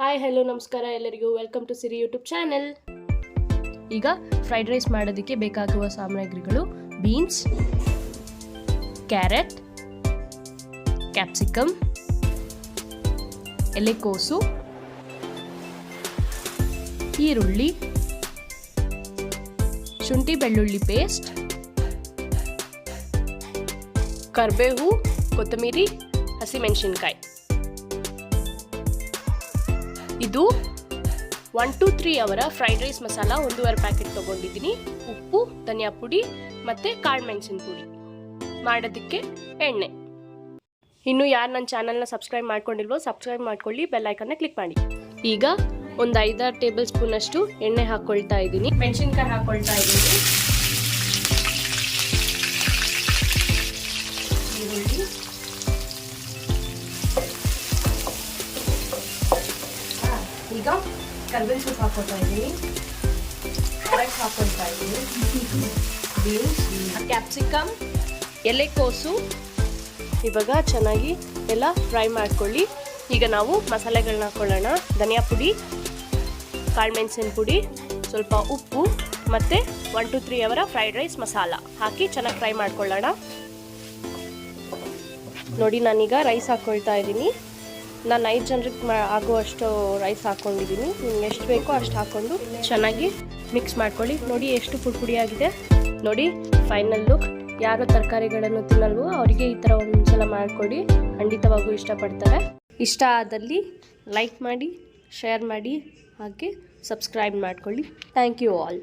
Hi hello ನಮಸ್ಕಾರ ಎಲ್ಲರಿಗೂ welcome to Siri YouTube channel. ಈಗ ಫ್ರೈಡ್ ರೈಸ್ ಮಾಡೋದಕ್ಕೆ ಬೇಕಾಗುವ ಸಾಮಗ್ರಿಗಳು: ಬೀನ್ಸ್, ಕ್ಯಾರೆಟ್, ಕ್ಯಾಪ್ಸಿಕಮ್, ಎಲೆಕೋಸು, ಈರುಳ್ಳಿ, ಶುಂಠಿ ಬೆಳ್ಳುಳ್ಳಿ ಪೇಸ್ಟ್, ಕರಿಬೇವು, ಕೊತ್ತಂಬರಿ, ಹಸಿಮೆಣಸಿನಕಾಯಿ. ಇದು 1 to 3 ಅವರ ಫ್ರೈಡ್ ರೈಸ್ ಮಸಾಲ 1.5 ಪ್ಯಾಕೆಟ್ ತೊಗೊಂಡಿದ್ದೀನಿ. ಉಪ್ಪು, ಧನಿಯಾ ಪುಡಿ ಮತ್ತು ಕಾಳು ಮೆಣಸಿನ ಪುಡಿ. ಮಾಡೋದಕ್ಕೆ ಎಣ್ಣೆ. ಇನ್ನು ಯಾರು ನನ್ನ ಚಾನಲ್ನ ಸಬ್ಸ್ಕ್ರೈಬ್ ಮಾಡ್ಕೊಂಡಿಲ್ವೋ ಸಬ್ಸ್ಕ್ರೈಬ್ ಮಾಡ್ಕೊಳ್ಳಿ, ಬೆಲ್ ಐಕನ್ನ ಕ್ಲಿಕ್ ಮಾಡಿ. ಈಗ ಒಂದು 5-6 ಟೇಬಲ್ ಸ್ಪೂನಷ್ಟು ಎಣ್ಣೆ ಹಾಕ್ಕೊಳ್ತಾ ಇದ್ದೀನಿ. ಮೆಣಸಿನ್ಕಾಯಿ ಹಾಕ್ಕೊಳ್ತಾ ಇದ್ದೀನಿ. ಈರುಳ್ಳಿ, ಈಗ ಕರಿಬೇವು ಸೊಪ್ಪು ಹಾಕ್ಕೊಳ್ತಾ ಇದ್ದೀನಿ. ಕ್ಯಾರೆಟ್ ಹಾಕ್ಕೊಳ್ತಾ ಇದ್ದೀನಿ. ಬೀನ್ಸ್, ಕ್ಯಾಪ್ಸಿಕಮ್, ಎಲೆಕೋಸು. ಇವಾಗ ಚೆನ್ನಾಗಿ ಎಲ್ಲ ಫ್ರೈ ಮಾಡ್ಕೊಳ್ಳಿ. ಈಗ ನಾವು ಮಸಾಲೆಗಳನ್ನ ಹಾಕ್ಕೊಳ್ಳೋಣ. ಧನಿಯಾ ಪುಡಿ, ಕಾಳು ಮೆಣಸಿನ ಪುಡಿ, ಸ್ವಲ್ಪ ಉಪ್ಪು ಮತ್ತು 1 to 3 ಅವರ ಫ್ರೈಡ್ ರೈಸ್ ಮಸಾಲ ಹಾಕಿ ಚೆನ್ನಾಗಿ ಫ್ರೈ ಮಾಡ್ಕೊಳ್ಳೋಣ. ನೋಡಿ, ನಾನೀಗ ರೈಸ್ ಹಾಕ್ಕೊಳ್ತಾ ಇದ್ದೀನಿ. ನಾನು 5 ಜನರಿಗೆ ಆಗುವಷ್ಟು ರೈಸ್ ಹಾಕ್ಕೊಂಡಿದ್ದೀನಿ. ನಿಮ್ಗೆ ಎಷ್ಟು ಬೇಕೋ ಅಷ್ಟು ಹಾಕ್ಕೊಂಡು ಚೆನ್ನಾಗಿ ಮಿಕ್ಸ್ ಮಾಡ್ಕೊಳ್ಳಿ. ನೋಡಿ ಎಷ್ಟು ಪುಡಿಯಾಗಿದೆ. ನೋಡಿ ಫೈನಲ್ ಲುಕ್. ಯಾರು ತರಕಾರಿಗಳನ್ನು ತಿನ್ನಲ್ವೋ ಅವರಿಗೆ ಈ ಥರ ಒಂದ್ಸಲ ಮಾಡಿಕೊಡಿ, ಖಂಡಿತವಾಗೂ ಇಷ್ಟಪಡ್ತಾರೆ. ಇಷ್ಟ ಆದಲ್ಲಿ ಲೈಕ್ ಮಾಡಿ, ಶೇರ್ ಮಾಡಿ, ಹಾಗೆ ಸಬ್ಸ್ಕ್ರೈಬ್ ಮಾಡ್ಕೊಳ್ಳಿ. Thank you all.